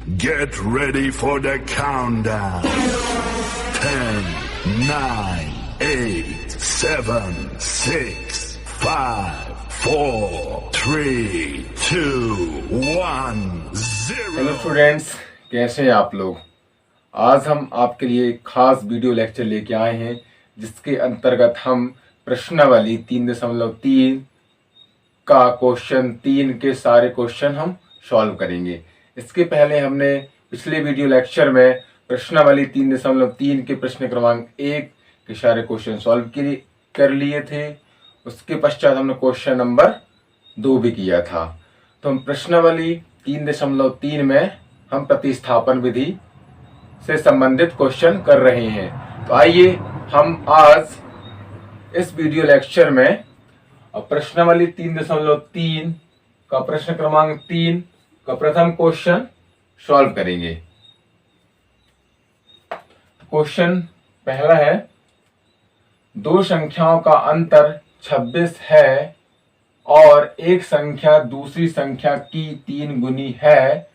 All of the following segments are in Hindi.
Get ready for the countdown. 10, 9, 8, 7, 6, 5, 4, 3, 2, 1, 0. Hello students, कैसे हैं आप लोग। आज हम आपके लिए एक खास वीडियो लेक्चर लेके आए हैं जिसके अंतर्गत हम प्रश्नावली 3.3 का क्वेश्चन 3 के सारे क्वेश्चन हम सॉल्व करेंगे। इसके पहले हमने पिछले वीडियो लेक्चर में प्रश्नावली 3.3 के प्रश्न क्रमांक 1 के सारे क्वेश्चन सॉल्व कर लिए थे। उसके पश्चात हमने क्वेश्चन नंबर 2 भी किया था। तो हम प्रश्नावली 3.3 में हम प्रतिस्थापन विधि से संबंधित क्वेश्चन कर रहे हैं। तो आइए हम आज इस वीडियो लेक्चर में प्रश्नावली 3.3 का प्रश्न क्रमांक 3 का प्रथम क्वेश्चन सॉल्व करेंगे। क्वेश्चन पहला है, दो संख्याओं का अंतर 26 है और एक संख्या दूसरी संख्या की 3 गुनी है,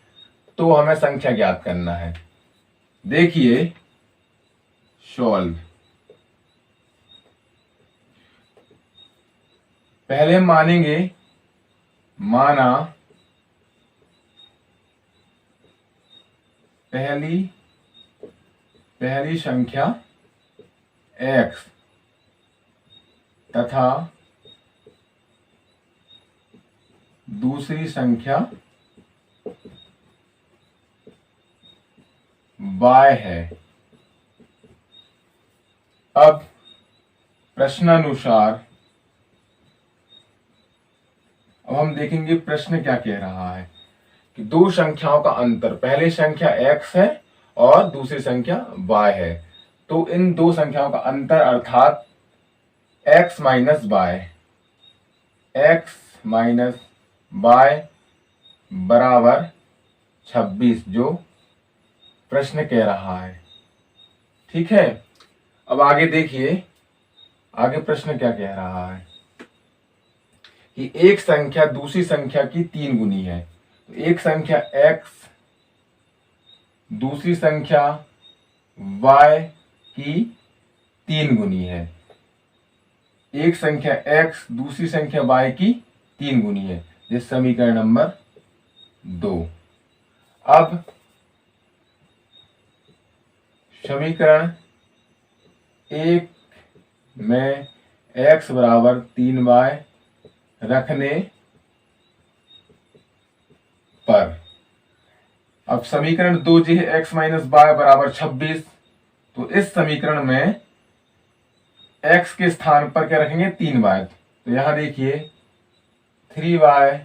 तो हमें संख्या ज्ञात करना है। देखिए सॉल्व। पहले हम मानेंगे, माना पहली संख्या x तथा दूसरी संख्या y है। अब प्रश्नानुसार अब हम देखेंगे प्रश्न क्या कह रहा है कि दो संख्याओं का अंतर, पहली संख्या x है और दूसरी संख्या y है, तो इन दो संख्याओं का अंतर अर्थात x माइनस y बराबर 26 जो प्रश्न कह रहा है। ठीक है, अब आगे देखिए, आगे प्रश्न क्या कह रहा है कि एक संख्या दूसरी संख्या की 3 गुनी है। तो एक संख्या x दूसरी संख्या y की 3 गुनी है। एक संख्या x दूसरी संख्या y की 3 गुनी है। ये समीकरण नंबर 2। अब समीकरण 1 में x बराबर 3y रखने पर, अब समीकरण 2 जी है x माइनस y बराबर 26। तो इस समीकरण में x के स्थान पर क्या रखेंगे, 3y। तो यहां देखिए 3y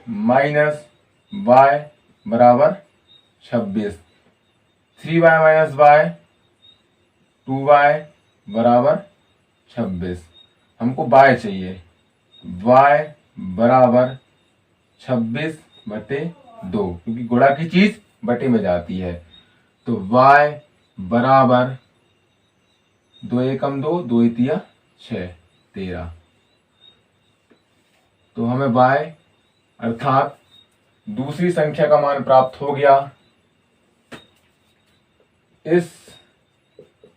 माइनस y बराबर 26। 3y माइनस y 2y बराबर 26। हमको y चाहिए, y बराबर 26/2, क्योंकि गुणा की चीज बटे में जाती है। तो y बराबर 2 एकम 2, 2 तिया 6, 13। तो हमें y अर्थात दूसरी संख्या का मान प्राप्त हो गया। इस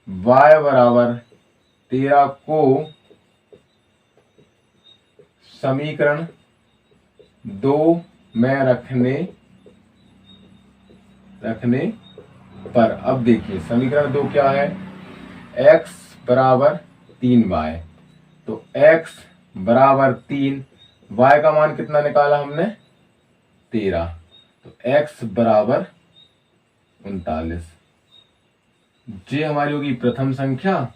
y बराबर 13 को समीकरण 2 में रखने पर, अब देखिए समीकरण 2 क्या है, x बराबर 3y। तो x बराबर 3, y का मान कितना निकाला हमने, 13। तो x बराबर 39। ये हमारी होगी प्रथम संख्या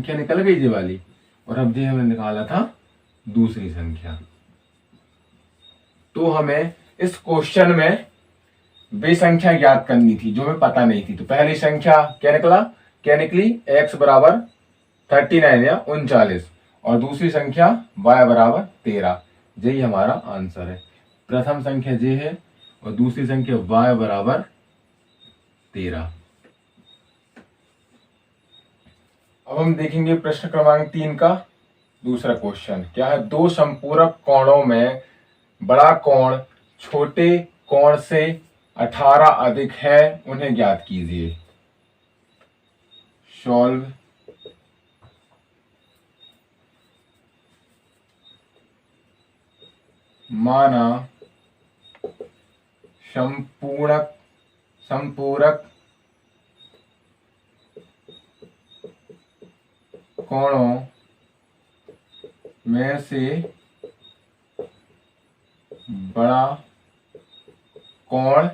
निकल गई ये वाली। और अब ये हमें निकाला था दूसरी संख्या। तो हमें इस क्वेश्चन में वे संख्या ज्ञात करनी थी जो हमें पता नहीं थी। तो पहली संख्या क्या निकली, x बराबर 39 या 39, और दूसरी संख्या y बराबर 13। यही हमारा आंसर है। प्रथम संख्या ये है और दूसरी संख्या y बराबर 13। अब हम देखेंगे प्रश्न क्रमांक 3 का। दूसरा क्वेश्चन क्या है, दो संपूरक कोणों में बड़ा कोण छोटे कोण से 18 अधिक है, उन्हें ज्ञात कीजिए। सॉल्व। माना संपूरक कोणों में से बड़ा कोण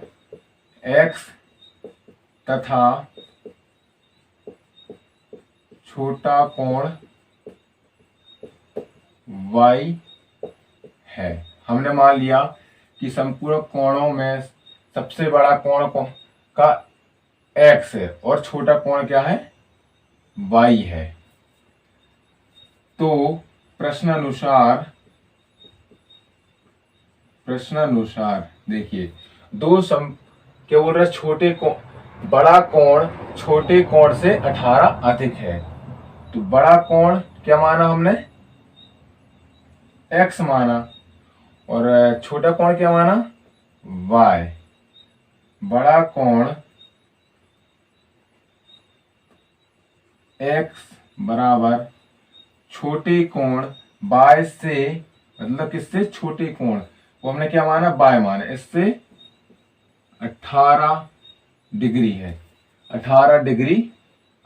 x तथा छोटा कोण y है। हमने मान लिया कि संपूरक कोणों में सबसे बड़ा कोण का x है और छोटा कोण क्या है, y है। तो प्रश्नानुसार देखिए, क्या बोल रहा है, बड़ा कोण छोटे कोण से 18 अधिक है। तो बड़ा कोण क्या माना हमने, x माना, और छोटा कोण क्या माना, y। बड़ा कोण x बराबर छोटे कोण y से, मतलब किससे, छोटे कोण वो हमने क्या माना, y माना, इससे 18 डिग्री है, 18 डिग्री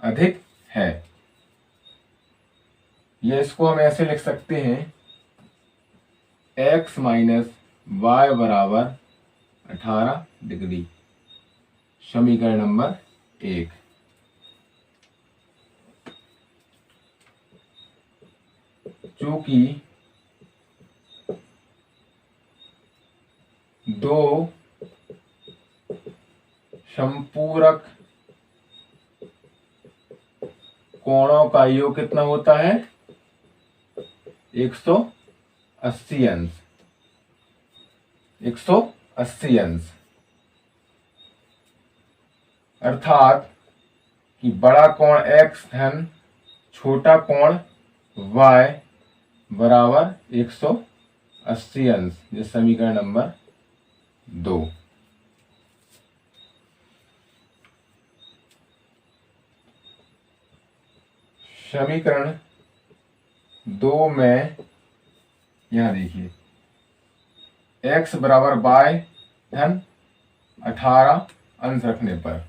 अधिक है। ये इसको हम ऐसे लिख सकते हैं, x माइनस वाई बराबर 18 डिग्री। समीकरण नंबर 1। चूंकि दो संपूरक कोणों का योग कितना होता है, 180 अंश। 180 अंश अर्थात कि बड़ा कोण x धन छोटा कोण y बराबर 180 अंश। ये समीकरण नंबर 2। समीकरण 2 में यहां देखिए, x बराबर y धन 18 अंश रखने पर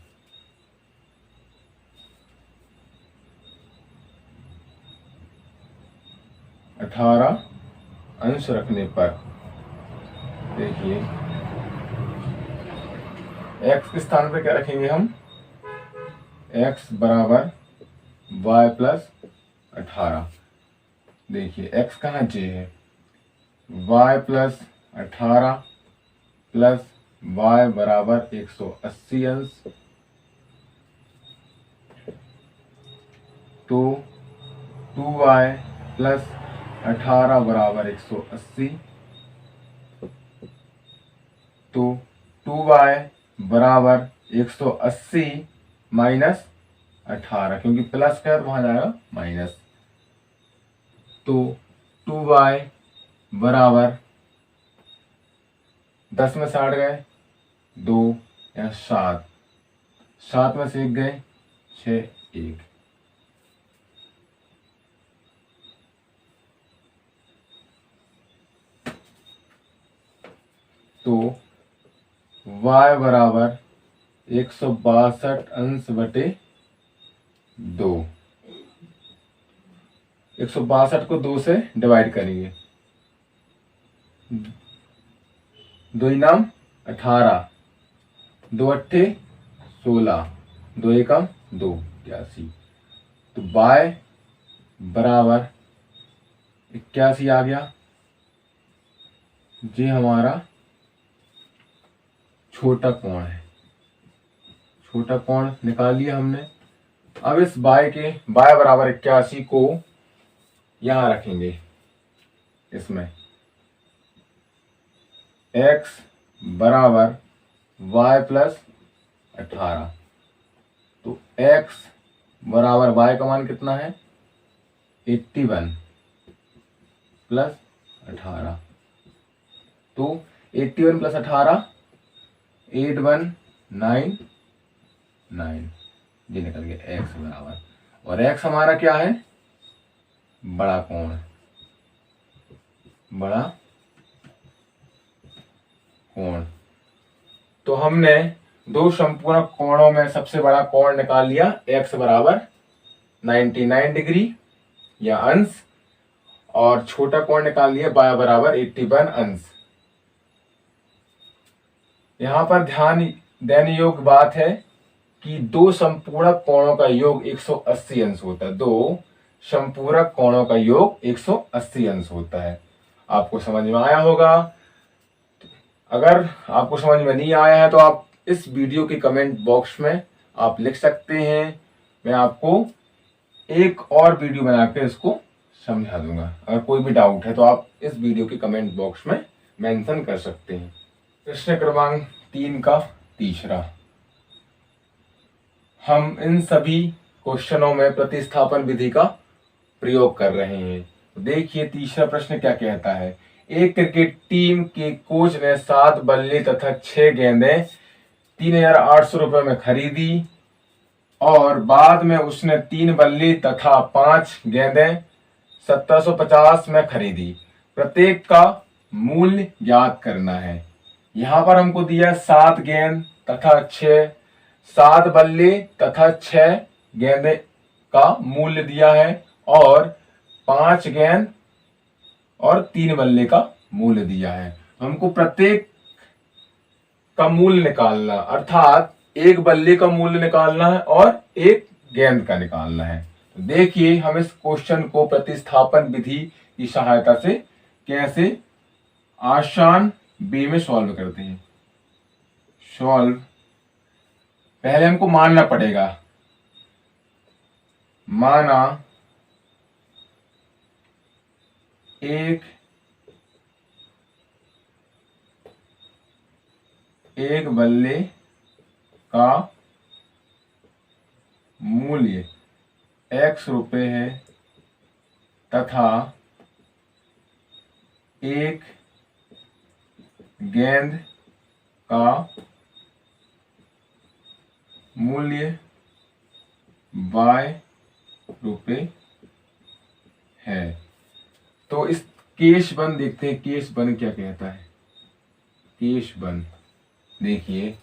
देखिए, x के स्थान पर क्या रखेंगे हम, x बराबर y प्लस 18। देखिए x कहाँ j है, y प्लस 18 प्लस y बराबर 180 अंश। तो 2y प्लस 18 बराबर 180। तो 2y बराबर 180 माइनस 18, क्योंकि प्लस का है तो वहां जाएगा माइनस। तो 2y बराबर 10 में 60 गए, 2 या 7, 7 में से 1 गए, 6, 1। तो y बराबर 162 अंश बटे 2। 162 को 2 से डिवाइड करेंगे, 2 नाम 18, 2 अट्ठे 16, 2 एकम 2, 81। तो y बराबर 81 आ गया। ये हमारा छोटा कोण है, छोटा कोण निकाल लिया हमने। अब इस y बराबर 81 को यहां रखेंगे, इसमें x बराबर y प्लस 18। तो x बराबर y का मान कितना है, 81। प्लस 18, तो 81 प्लस 18 8199, ये निकल गया x बराबर, और x हमारा क्या है, बड़ा कोण, बड़ा कोण। तो हमने दो संपूर्ण कोणों में सबसे बड़ा कोण निकाल लिया, x बराबर 99 डिग्री या अंश, और छोटा कोण निकाल लिया y बराबर 81 अंश। यहां पर ध्यान देने योग्य बात है कि दो संपूर्ण कोणों का योग 180 अंश होता है, दो संपूर्ण कोणों का योग 180 अंश होता है। आपको समझ में आया होगा। अगर आपको समझ में नहीं आया है तो आप इस वीडियो के कमेंट बॉक्स में आप लिख सकते हैं, मैं आपको एक और वीडियो बनाकर इसको समझा दूंगा। अगर कोई भी डाउट है तो आप इस वीडियो के कमेंट बॉक्स में मेंशन कर सकते हैं। प्रश्न क्रमांक 3 का तीसरा, हम इन सभी क्वेश्चनों में प्रतिस्थापन विधि का प्रयोग कर रहे हैं। देखिए तीसरा प्रश्न क्या कहता है। एक क्रिकेट टीम के कोच ने 7 बल्ले तथा 6 गेंदें 3800 रुपये में खरीदी और बाद में उसने 3 बल्ले तथा 5 गेंदें 1750 में खरीदी। प्रत्येक का मूल्य ज्ञात करना है। यहां पर हमको दिया 7 गेंद तथा 7 बल्ले तथा 6 गेंदे का मूल्य दिया है और 5 गेंद और 3 बल्ले का मूल्य दिया है। हमको प्रत्येक का मूल्य निकालना, अर्थात एक बल्ले का मूल्य निकालना है और एक गेंद का निकालना है। तो देखिए हम इस क्वेश्चन को प्रतिस्थापन विधि की सहायता से कैसे आसान वे में सॉल्व करते हैं। सॉल्व, पहले हमको मानना पड़ेगा, माना एक बल्ले का मूल्य x रुपए है तथा एक गेंद का मूल्य y रुपए है। तो इस केस वन देखते हैं, केस वन क्या कहता है। केस वन देखिए,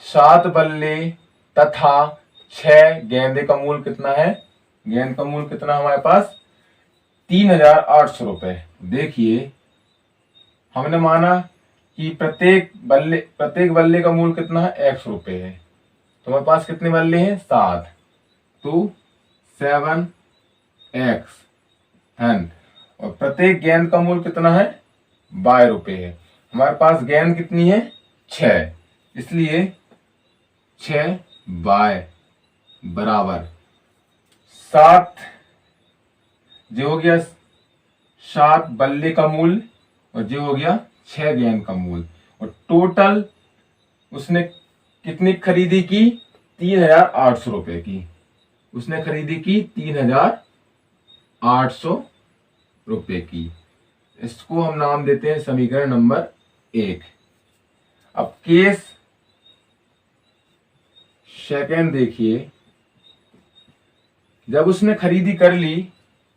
7 बल्ले तथा 6 गेंदे का मूल्य कितना है, गेंद का मूल्य कितना हमारे पास 3800 रुपए। देखिए हमने माना कि प्रत्येक बल्ले का मूल्य कितना है, x रुपए है। तो हमारे पास कितने बल्ले हैं, 7, तो 7x धन, और प्रत्येक गेंद का मूल्य कितना है, y रुपए है। हमारे पास गेंद कितनी है, 6, इसलिए 6y बराबर 7, जो हो गया 7 बल्ले का मूल्य और जो हो गया 6 गेंद का मूल्य, और टोटल उसने कितनी खरीदी की, 3800 रुपए की। उसने खरीदी की 3800 रुपए की। इसको हम नाम देते हैं समीकरण नंबर 1। अब केस सेकंड देखिए, जब उसने खरीदी कर ली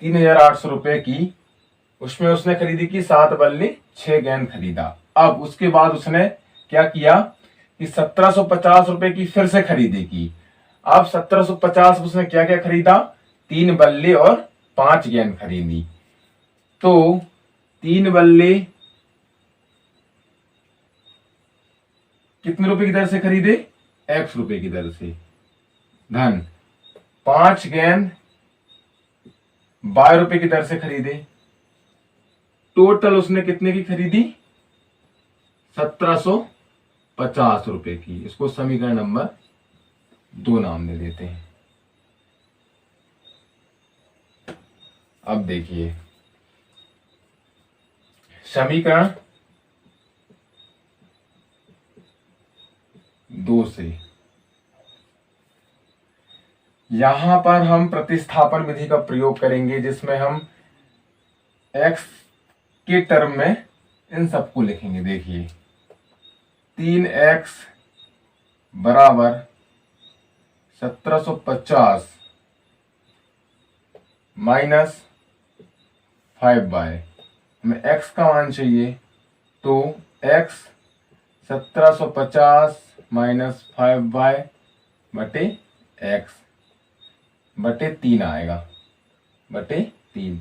3800 रुपए की, उसमें उसने खरीदी की 7 बल्ले 6 गेंद खरीदा। अब उसके बाद उसने क्या किया कि 1750 रुपए की फिर से खरीदी की। अब 1750 उसने क्या क्या खरीदा, 3 बल्ले और 5 गेंद खरीदी। तो 3 बल्ले कितने रुपए की दर से खरीदे, x रुपए की दर से, धन 5 गेंद y रुपए की दर से खरीदे। टोटल उसने कितने की खरीदी, 1750 रुपए की। इसको समीकरण नंबर 2 नाम दे देते हैं। अब देखिए समीकरण 2 से यहां पर हम प्रतिस्थापन विधि का प्रयोग करेंगे, जिसमें हम एक्स के टर्म में इन सबको लिखेंगे। देखिए 3x बराबर 1750 माइनस 5y। हमें x का मान चाहिए, तो x 1750 माइनस 5y बटे x बटे 3 आएगा, बटे 3।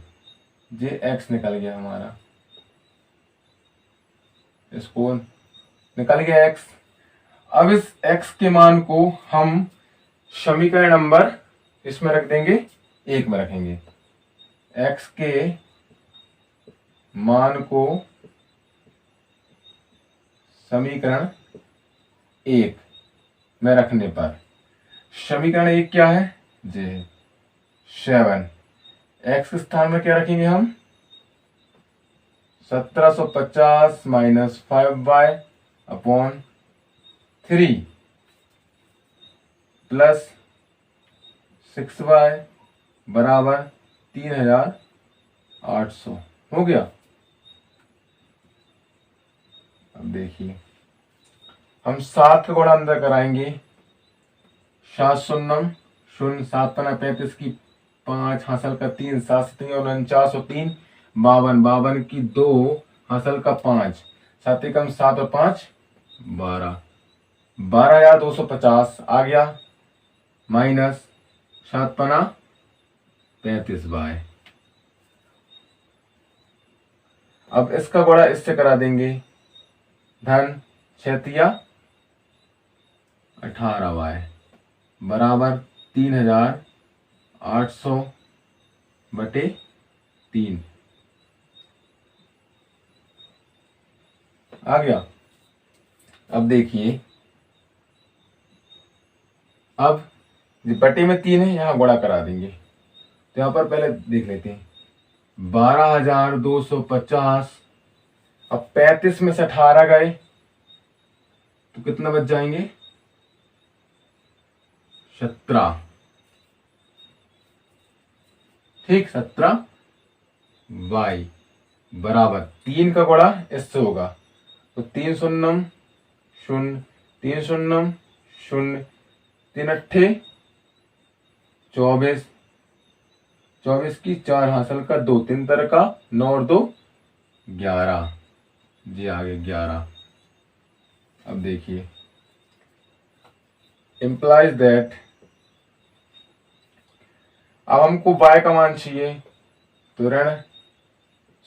ये x निकल गया हमारा, इसको निकल गया x। अब इस x के मान को हम समीकरण नंबर इसमें रख देंगे, 1 में रखेंगे। x के मान को समीकरण 1 में रखने पर समीकरण 1 क्या है, जे 7। x के स्थान में क्या रखेंगे हम, 1750 minus 5y upon 3 plus 6y बराबर 3800 हो गया। अब देखिए हम 7 का गुणा अंदर कराएंगे। 7 शून्यम शून्य, 7 पना 35 की 5 हासिल का 3, 7 से 3 और 49 और 3 52, 52 की 2 हासिल का 5, 7 एकम 7 और 5 12, 12,250 आ गया, माइनस 7 पना 35y। अब इसका गुणा इससे करा देंगे, धन 6 18y बराबर 3800 बटे 3 आ गया। अब देखिए, अब बटे में 3 है, यहां गुणा करा देंगे। तो यहां पर पहले देख लेते हैं, 12,250। अब 35 में से 18 गए तो कितना बच जाएंगे, 17। ठीक, 17y बराबर 3 का गुणा इससे होगा, तो 3 शून्यम शून्य, 3 शून्यम शून्य, 3 अट्ठे 24, 24 की 4 हासिल का 2, 3 तरह का 9 और 2 11, जी आगे 11। अब देखिए, implies that, अब हमको y का मान चाहिए, तो ऋण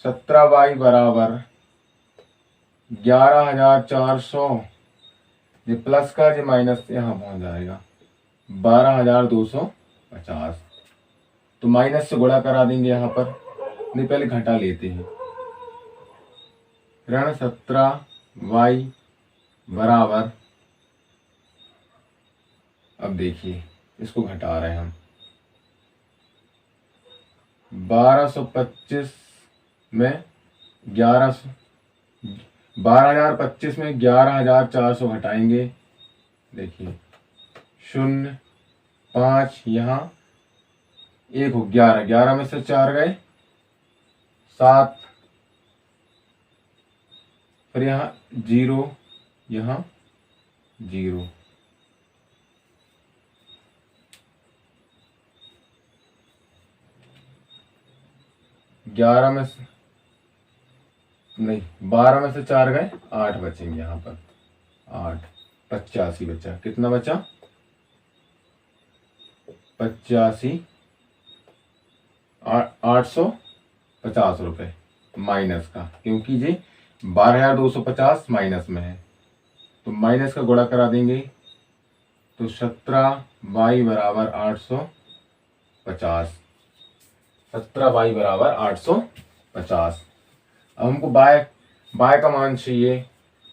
17y बराबर 11,400, ये प्लस का ये माइनस यहाँ पहुंच जाएगा 12,250। तो माइनस से गुणा करा देंगे यहाँ पर, नहीं पहले घटा लेते हैं। ऋण 17y बराबर, अब देखिए इसको घटा रहे हैं हम, 1225 में 12,025 में 11,400 घटाएंगे। देखिए 0 5 यहाँ 1 हो 11, 11 में से 4 गए 7, फिर यहाँ 0, यहाँ 0, ग्यारह में से नहीं 12 में से 4 गए 8 बचेंगे यहाँ पर, 8 85 बचा। कितना बचा, 85 850 रुपये माइनस का, क्योंकि ये 12,250 माइनस में है, तो माइनस का गुणा करा देंगे, तो 17y बराबर 850, 17y बराबर 850। अब हमको बाय का मान चाहिए,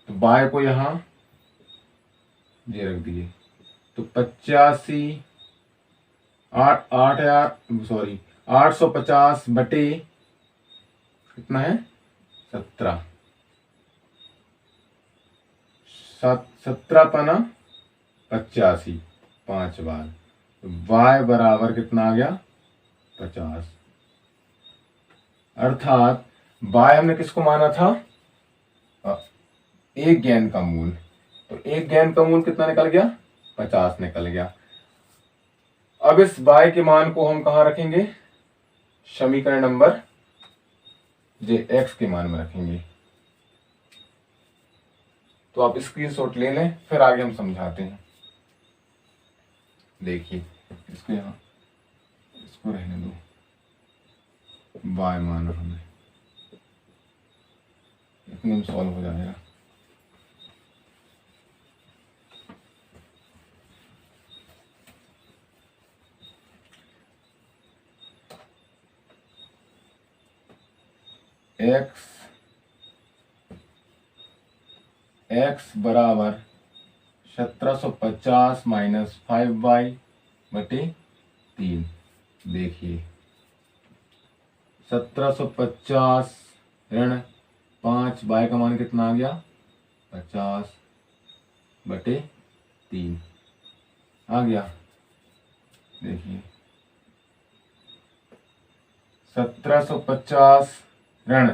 तो बाय को यहाँ ये रख दिए, तो 850 बटे कितना है 17, 17 पना 85 5 बार, तो y बराबर कितना आ गया 50। अर्थात y हमने किसको माना था, एक गेंद का मूल, तो एक गेंद का मूल कितना निकल गया, 50 निकल गया। अब इस y के मान को हम कहाँ रखेंगे, समीकरण नंबर जे x के मान में रखेंगे। तो आप स्क्रीनशॉट ले लें, फिर आगे हम समझाते हैं। देखिए इसको यहाँ, इसको रहने दो, y माना हमें, इतने में सॉल्व हो जाएगा। x बराबर 1750 माइनस 5y बटे 3। देखिए 1750 ऋण 5y का मान कितना आ गया, 50 बटे 3 आ गया। देखिए 1750 ऋण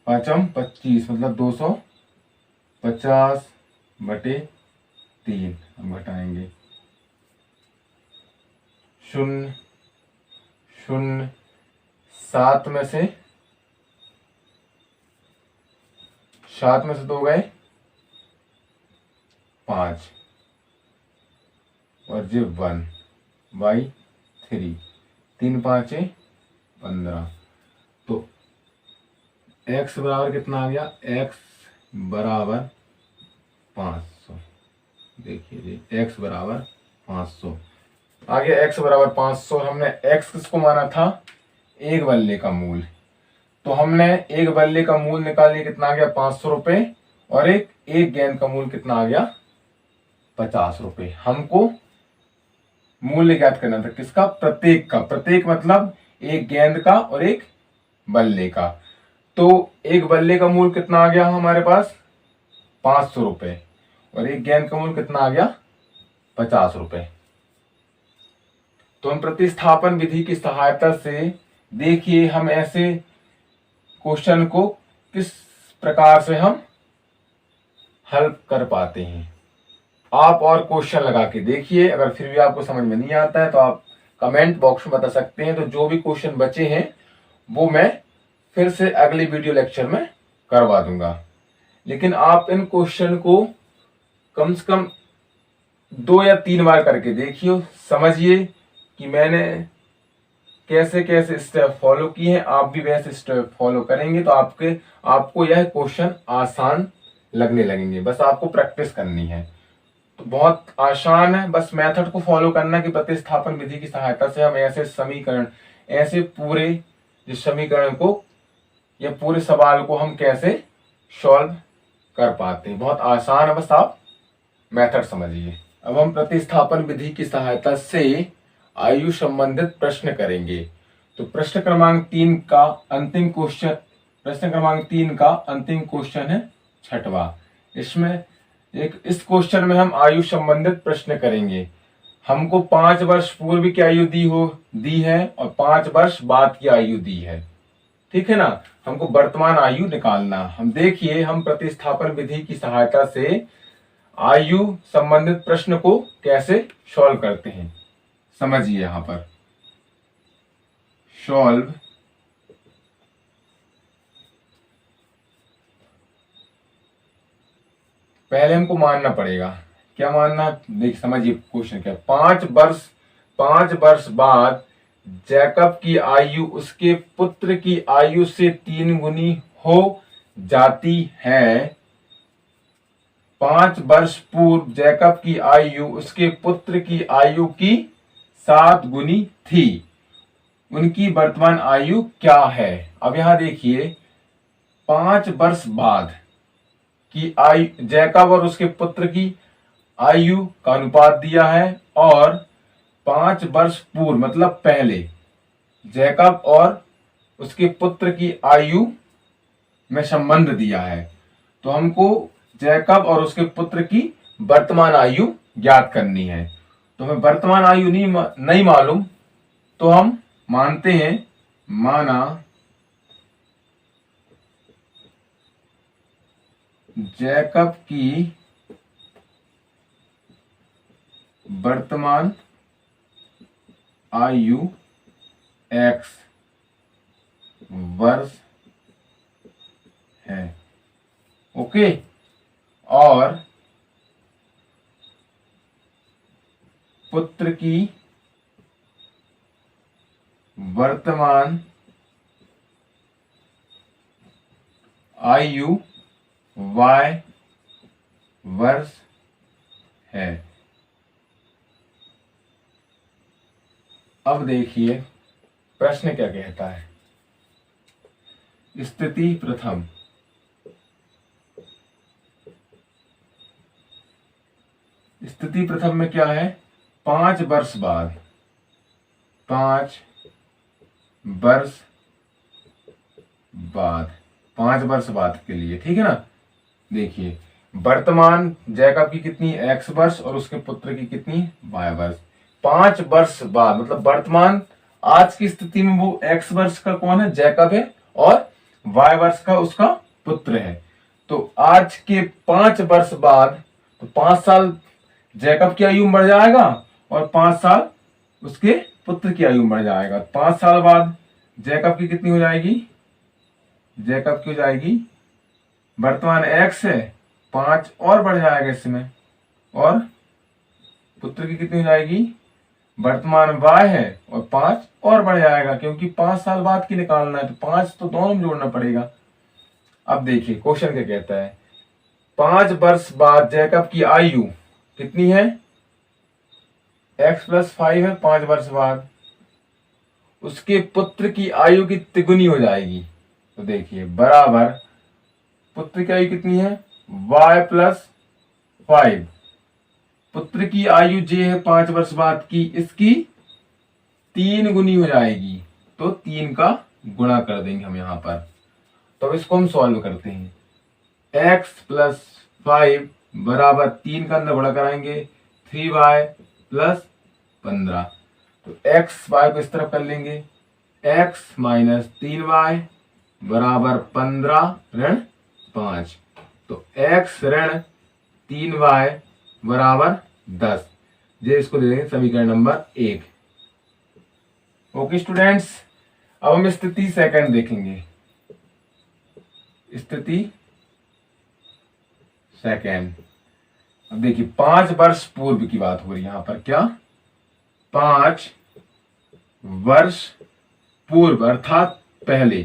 5 25 मतलब 250 बटे 3 हम घटाएंगे, 0 0 7 में से 2 गए 5 और जी 1 बाई 3, 3 5 15। तो x बराबर कितना आ गया, x बराबर 500। देखिए जी x बराबर 500 आ गया, x बराबर 500। हमने x किसको माना था, एक बल्ले का मूल, तो हमने एक बल्ले का मूल निकाल लिया, कितना आ गया 500 रुपए, और एक गेंद का मूल कितना आ गया 50 रुपए। हमको मूल्य ज्ञात करना था किसका, प्रत्येक का, प्रत्येक मतलब एक गेंद का और एक बल्ले का। तो एक बल्ले का मूल कितना आ गया हमारे पास 500 रुपए, और एक गेंद का मूल कितना आ गया 50 रुपए। तो हम प्रतिस्थापन विधि की सहायता से देखिए हम ऐसे क्वेश्चन को किस प्रकार से हम हल कर पाते हैं। आप और क्वेश्चन लगा के देखिए, अगर फिर भी आपको समझ में नहीं आता है तो आप कमेंट बॉक्स में बता सकते हैं। तो जो भी क्वेश्चन बचे हैं वो मैं फिर से अगले वीडियो लेक्चर में करवा दूंगा। लेकिन आप इन क्वेश्चन को कम से कम 2 या 3 बार करके देखिए, समझिए कि मैंने कैसे कैसे स्टेप फॉलो किए हैं, आप भी वैसे स्टेप फॉलो करेंगे तो आपको यह क्वेश्चन आसान लगने लगेंगे। बस आपको प्रैक्टिस करनी है, तो बहुत आसान है, बस मेथड को फॉलो करना कि प्रतिस्थापन विधि की सहायता से हम ऐसे समीकरण, ऐसे पूरे इस समीकरण को या पूरे सवाल को हम कैसे सॉल्व कर पाते हैं। बहुत आसान है, बस आप मेथड समझिए। अब हम प्रतिस्थापन विधि की सहायता से आयु संबंधित प्रश्न करेंगे। तो प्रश्न क्रमांक 3 का अंतिम क्वेश्चन है 6वां। इसमें इस क्वेश्चन में हम आयु संबंधित प्रश्न करेंगे। हमको 5 वर्ष पूर्व की आयु दी है और 5 वर्ष बाद की आयु दी है, ठीक है ना। हमको वर्तमान आयु निकालना। हम देखिए हम प्रतिस्थापन विधि की सहायता से आयु संबंधित प्रश्न को कैसे सॉल्व करते हैं, समझिए। यहां पर सॉल्व पहले हमको मानना पड़ेगा, क्या मानना, देख समझिए क्वेश्चन क्या। 5 वर्ष बाद जैकब की आयु उसके पुत्र की आयु से 3 गुनी हो जाती है। 5 वर्ष पूर्व जैकब की आयु उसके पुत्र की आयु की 7 गुनी थी। उनकी वर्तमान आयु क्या है। अब यहां देखिए 5 वर्ष बाद की आयु, जैकब और उसके पुत्र की आयु का अनुपात दिया है, और 5 वर्ष पूर्व मतलब पहले जैकब और उसके पुत्र की आयु में संबंध दिया है। तो हमको जैकब और उसके पुत्र की वर्तमान आयु ज्ञात करनी है। तो हमें वर्तमान आयु नहीं मालूम, तो हम मानते हैं, माना जैकब की वर्तमान आयु x वर्ष है। ओके, और पुत्र की वर्तमान आयु y वर्ष है। अब देखिए प्रश्न क्या कहता है। स्थिति प्रथम, स्थिति प्रथम में क्या है, 5 वर्ष बाद, 5 वर्ष बाद, 5 वर्ष बाद के लिए, ठीक है ना। देखिए वर्तमान जैकब की कितनी x वर्ष और उसके पुत्र की कितनी y वर्ष। 5 वर्ष बाद मतलब वर्तमान आज की स्थिति में वो x वर्ष का कौन है, जैकब है, और y वर्ष का उसका पुत्र है। तो आज के 5 वर्ष बाद, तो 5 साल जैकब की आयु बढ़ जाएगा और 5 साल उसके पुत्र की आयु बढ़ जाएगा। 5 साल बाद जैकब की कितनी हो जाएगी, जैकब की हो जाएगी वर्तमान x है, 5 और बढ़ जाएगा इसमें, और पुत्र की कितनी हो जाएगी, वर्तमान y है और 5 और बढ़ जाएगा, क्योंकि 5 साल बाद की निकालना है तो 5 तो दोनों में जोड़ना पड़ेगा। अब देखिए क्वेश्चन क्या कहता है, 5 वर्ष बाद जैकब की आयु कितनी है, x + 5 है 5 वर्ष बाद, उसके पुत्र की आयु की तिगुनी हो जाएगी। तो देखिए बराबर पुत्र की आयु कितनी है, y + 5, पुत्र की आयु जे है 5 वर्ष बाद की, इसकी 3 गुनी हो जाएगी, तो 3 का गुणा कर देंगे हम यहाँ पर। तो अब इसको हम सॉल्व करते हैं। x + 5 बराबर 3 का अंदर गुणा कराएंगे, 3y + 15। तो x y को इस तरफ कर लेंगे, x - 3y बराबर 15 ऋण 5। तो x ऋण 3y बराबर 10। ये इसको दे देंगे समीकरण नंबर 1। ओके स्टूडेंट्स, अब हम स्थिति सेकंड देखेंगे। स्थिति सेकंड, अब देखिए 5 वर्ष पूर्व की बात हो रही है यहाँ पर, क्या 5 वर्ष पूर्व अर्थात पहले।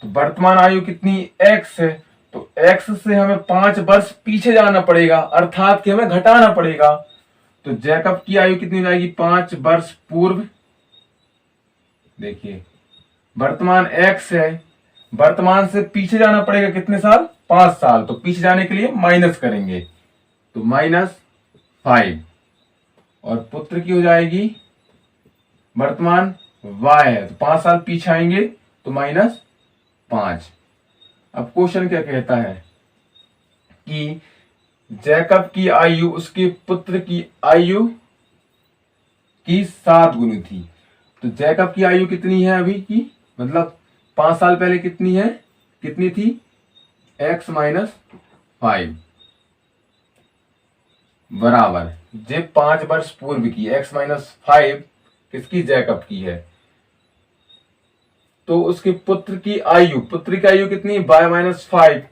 तो वर्तमान आयु कितनी x है, तो x से हमें 5 वर्ष पीछे जाना पड़ेगा, अर्थात कि हमें घटाना पड़ेगा। तो जैकब की आयु कितनी हो जाएगी, 5 वर्ष पूर्व। देखिए वर्तमान x है, वर्तमान से पीछे जाना पड़ेगा कितने साल, 5 साल। तो पीछे जाने के लिए माइनस करेंगे, तो -5, और पुत्र की हो जाएगी वर्तमान y है, तो 5 साल पीछे आएंगे तो -5। अब क्वेश्चन क्या कहता है कि जैकब की आयु उसके पुत्र की आयु की 7 गुनी थी। तो जैकब की आयु कितनी है अभी की, मतलब 5 साल पहले कितनी है, कितनी थी, x - 5 बराबर जे 5 वर्ष पूर्व की x - 5 किसकी, जैकब की है। तो उसके पुत्र की आयु कितनी, y - 5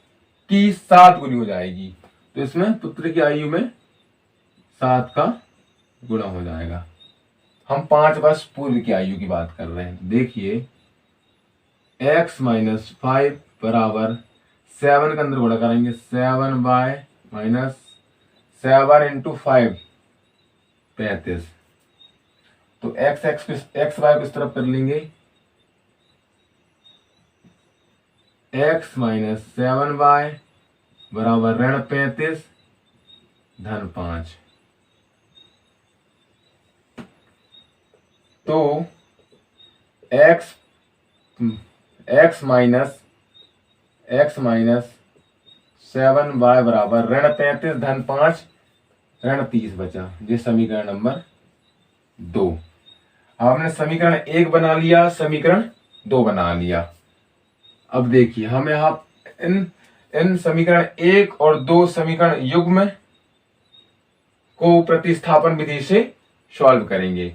की 7 गुनी हो जाएगी। तो इसमें पुत्र की आयु में 7 का गुणा हो जाएगा। हम 5 वर्ष पूर्व की आयु की बात कर रहे हैं। देखिए x - 5 बराबर 7 का अंदर गुणा करेंगे, 7y - 7 × 5 35। तो x y को इस तरफ कर लेंगे, x - 7y बराबर ऋण 35 धन 5। तो x - 7y बराबर ऋण 35 धन 5 ऋण 30 बचा। ये समीकरण नंबर 2। अब हमने समीकरण 1 बना लिया, समीकरण 2 बना लिया। अब देखिए हम यहाँ इन इन समीकरण 1 और 2 समीकरण युग्म को प्रतिस्थापन विधि से सॉल्व करेंगे।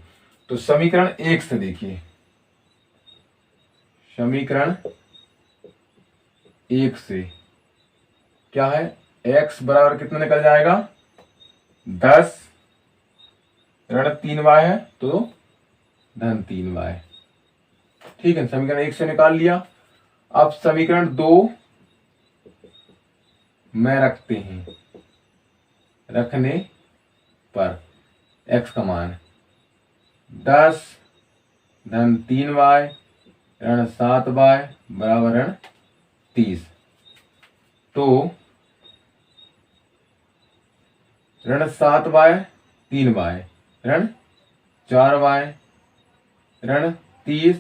तो समीकरण 1 से देखिए, समीकरण 1 से क्या है, x बराबर कितना निकल जाएगा, 10 ऋण 3y है तो धन 3y। ठीक है, समीकरण 1 से निकाल लिया। अब समीकरण 2 में रखते हैं, रखने पर x का मान 10 धन 3y ऋण 7y बराबर ऋण 30। तो ऋण 7y 3y ऋण 4y ऋण 30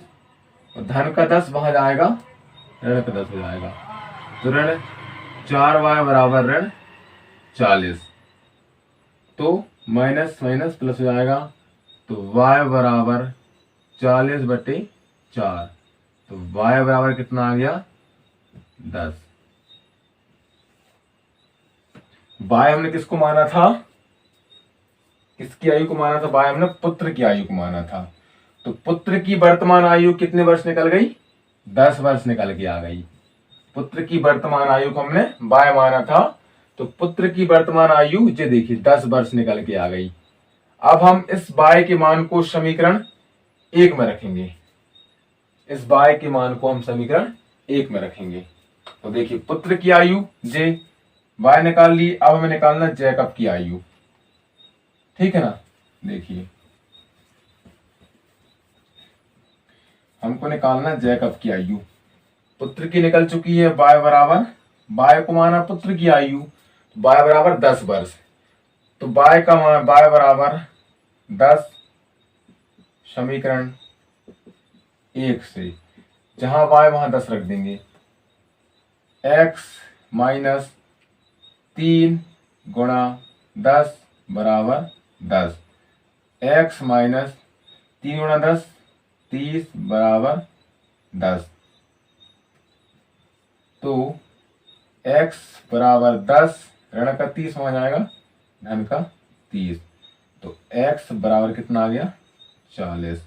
और धन का 10 वहां जाएगा, ऋण का 10 हो जाएगा। तो ऋण 4y बराबर ऋण 40। तो माइनस माइनस प्लस हो जाएगा, तो y बराबर 40/4। तो y बराबर कितना आ गया, 10। y हमने किसको माना था, किसकी आयु को माना था, y हमने पुत्र की आयु को माना था। तो पुत्र की वर्तमान आयु कितने वर्ष निकल गई, 10 वर्ष निकल के आ गई। पुत्र की वर्तमान आयु को हमने y माना था, तो पुत्र की वर्तमान आयु ये देखिए 10 वर्ष निकल के आ गई। अब हम इस y के मान को समीकरण 1 में रखेंगे, इस y के मान को हम समीकरण 1 में रखेंगे। तो देखिए पुत्र की आयु जे y निकाल ली, अब हमें निकालना जैकब की आयु। ठीक है ना, देखिए हमको निकालना जैकब की आयु। पुत्र की निकल चुकी है, y बराबर, y को माना पुत्र की आयु, y बराबर 10 वर्ष। तो y का मान y बराबर 10 समीकरण 1 से, जहां y वहां 10 रख देंगे, x माइनस 3 गुणा 10 बराबर 10, x माइनस 3 गुणा 10 30 बराबर 10। तो x बराबर 10 ऋण का 30 हो जाएगा, धन का 30। तो x बराबर कितना आ गया, 40।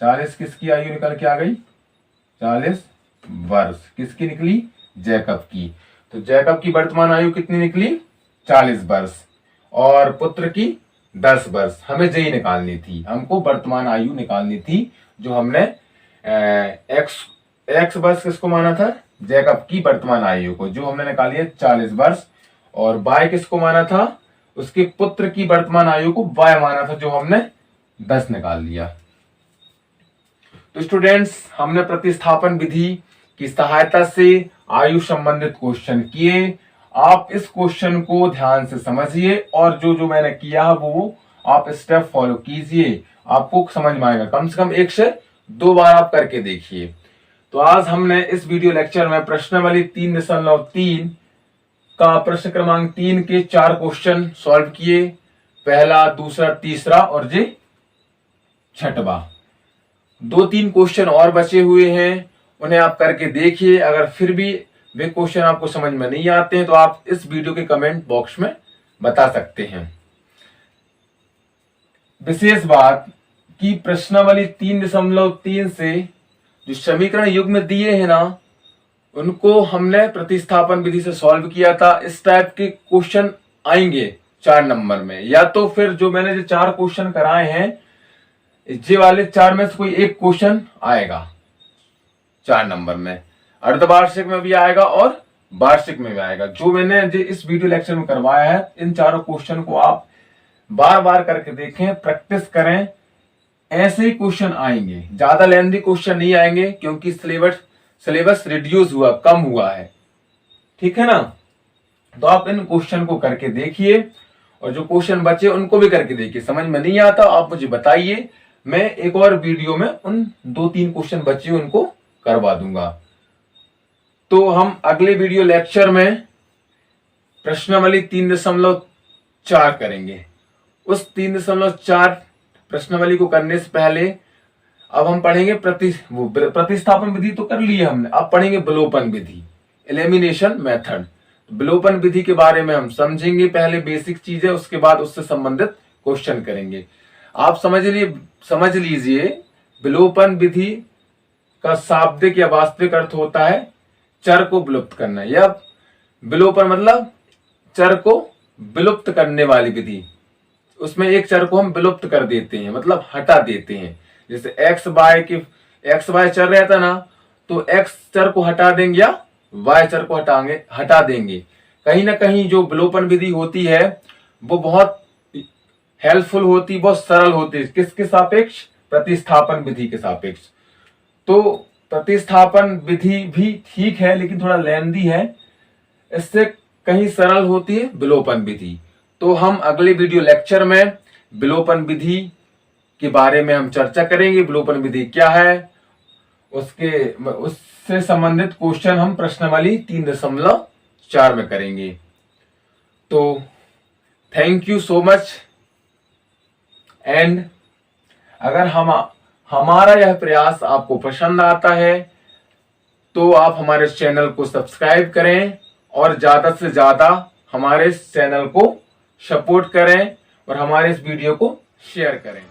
40 किसकी आयु निकल के आ गई, 40 वर्ष किसकी निकली, जैकब की। तो जैकब की वर्तमान आयु कितनी निकली, 40 वर्ष, और पुत्र की 10 वर्ष। हमें यही निकालनी थी, हमको वर्तमान आयु निकालनी थी, जो हमने x वर्ष किसको माना था, जैकब की वर्तमान आयु को, जो हमने निकाली है 40 वर्ष, और y किसको माना था, उसके पुत्र की वर्तमान आयु को y माना था, जो हमने 10 निकाल लिया। तो स्टूडेंट्स, हमने प्रतिस्थापन विधि की सहायता से आयु संबंधित क्वेश्चन किए। आप इस क्वेश्चन को ध्यान से समझिए और जो जो मैंने किया वो आप स्टेप फॉलो कीजिए, आपको समझ में आएगा। कम से कम 1 से 2 बार आप करके देखिए। तो आज हमने इस वीडियो लेक्चर में प्रश्नावली 3.3 का प्रश्न क्रमांक 3 के 4 क्वेश्चन सॉल्व किए, पहला, दूसरा, तीसरा और ये छठवां। 2-3 क्वेश्चन और बचे हुए हैं, उन्हें आप करके देखिए। अगर फिर भी वे क्वेश्चन आपको समझ में नहीं आते हैं तो आप इस वीडियो के कमेंट बॉक्स में बता सकते हैं। विशेष बात कि प्रश्नावली 3.3 से जो समीकरण युग्म दिए हैं ना, उनको हमने प्रतिस्थापन विधि से सॉल्व किया था। इस टाइप के क्वेश्चन आएंगे 4 नंबर में, या तो फिर जो मैंने जो 4 क्वेश्चन कराए हैं, ये वाले 4 में से कोई एक क्वेश्चन आएगा 4 नंबर में, अर्धवार्षिक में भी आएगा और वार्षिक में भी आएगा। जो मैंने जो इस वीडियो लेक्चर में करवाया है, इन चारों क्वेश्चन को आप बार बार करके देखें, प्रैक्टिस करें, ऐसे ही क्वेश्चन आएंगे। ज्यादा लेंथी क्वेश्चन नहीं आएंगे क्योंकि सिलेबस रिड्यूस हुआ, कम हुआ है। ठीक है ना, तो आप इन क्वेश्चन को करके देखिए और जो क्वेश्चन बचे उनको भी करके देखिए। समझ में नहीं आता आप मुझे बताइए, मैं एक और वीडियो में उन 2-3 क्वेश्चन बचे उनको करवा दूंगा। तो हम अगले वीडियो लेक्चर में प्रश्नावली 3.4 करेंगे। उस 3.4 प्रश्नावली को करने से पहले अब हम पढ़ेंगे प्रतिस्थापन विधि तो कर ली है हमने, अब पढ़ेंगे विलोपन विधि, एलिमिनेशन मेथड। विलोपन विधि के बारे में हम समझेंगे, पहले बेसिक चीजें, उसके बाद उससे संबंधित क्वेश्चन करेंगे। आप समझ लीजिए विलोपन विधि का शाब्दिक या वास्तविक अर्थ होता है चर को विलुप्त करना, या विलोपन मतलब चर को विलुप्त करने वाली विधि। उसमें एक चर को हम विलुप्त कर देते हैं, मतलब हटा देते हैं। जैसे एक्स वाई चर रहता ना, तो एक्स चर को हटा देंगे या वाई चर को हटा देंगे। कहीं ना कहीं जो विलोपन विधि होती है वो बहुत हेल्पफुल होती, बहुत सरल होती है। किसके सापेक्ष? प्रतिस्थापन विधि के सापेक्ष। तो प्रतिस्थापन विधि भी ठीक है, लेकिन थोड़ा लेंदी है। इससे कहीं सरल होती है विलोपन विधि। तो हम अगले वीडियो लेक्चर में विलोपन विधि के बारे में हम चर्चा करेंगे। विलोपन विधि क्या है, उससे संबंधित क्वेश्चन हम प्रश्नावली 3.4 में करेंगे। तो thank you so much. And अगर हमारा यह प्रयास आपको पसंद आता है तो आप हमारे चैनल को सब्सक्राइब करें और ज्यादा से ज्यादा हमारे चैनल को सपोर्ट करें और हमारे इस वीडियो को शेयर करें।